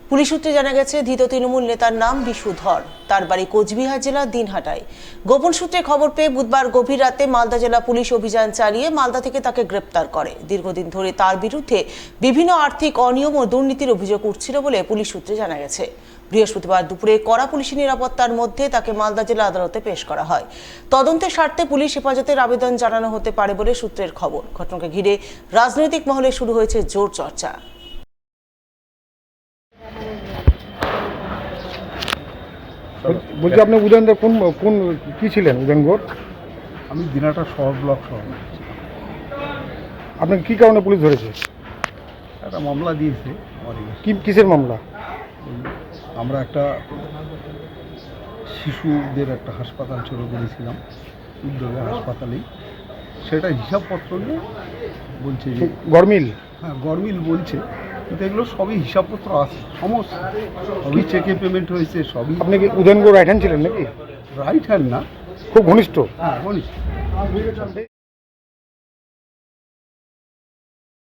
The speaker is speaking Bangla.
পুলিশ সূত্রে জানা গেছে, ধৃত তৃণমূল নেতার নাম বিশু ধর। তার বাড়ি কোচবিহার জেলার দিনহাটায়। গোপন সূত্রে খবর পেয়ে বুধবার গভীর রাতে মালদা জেলা পুলিশ অভিযান চালিয়ে মালদা থেকে তাকে গ্রেপ্তার করে। দীর্ঘদিন ধরে তার বিরুদ্ধে বিভিন্ন আর্থিক অনিয়ম ও দুর্নীতির অভিযোগ উঠছিল বলে পুলিশ সূত্রে জানা গেছে। বৃহস্পতিবার দুপুরে কড়া পুলিশি নিরাপত্তার মধ্যে তাকে মালদা জেলা আদালতে পেশ করা হয়। তদন্তের স্বার্থে পুলিশ হেফাজতের আবেদন জানানো হতে পারে বলে সূত্রের খবর। ঘটনাকে ঘিরে রাজনৈতিক মহলে শুরু হয়েছে জোর চর্চা। বলছি, আপনি উদয়নদা কোন কি ছিলেন? উদয়নগড় আমি দিনাটা শহর ব্লক সভাপতি ছিলাম। আপনাকে কি কারণে পুলিশ ধরেছে? একটা মামলা দিয়েছে আমাদের। কিসের মামলা? আমরা একটা শিশুদের একটা হাসপাতাল শুরু করেছিলাম উদ্যোগে, হাসপাতালেই সেটা হিসাবপত্র নিয়ে বলছে যে গরমিল। হ্যাঁ, গরমিল বলছে, কিন্তু এগুলো সবই হিসাবপত্র আছে, সমস্ত সবই চেকে পেমেন্ট হয়েছে, সবই। আপনি কি উদয়নগড় রাইট হ্যান্ড ছিলেন নাকি? রাইট হ্যান্ড না, খুব ঘনিষ্ঠ। হ্যাঁ ঘনিষ্ঠ।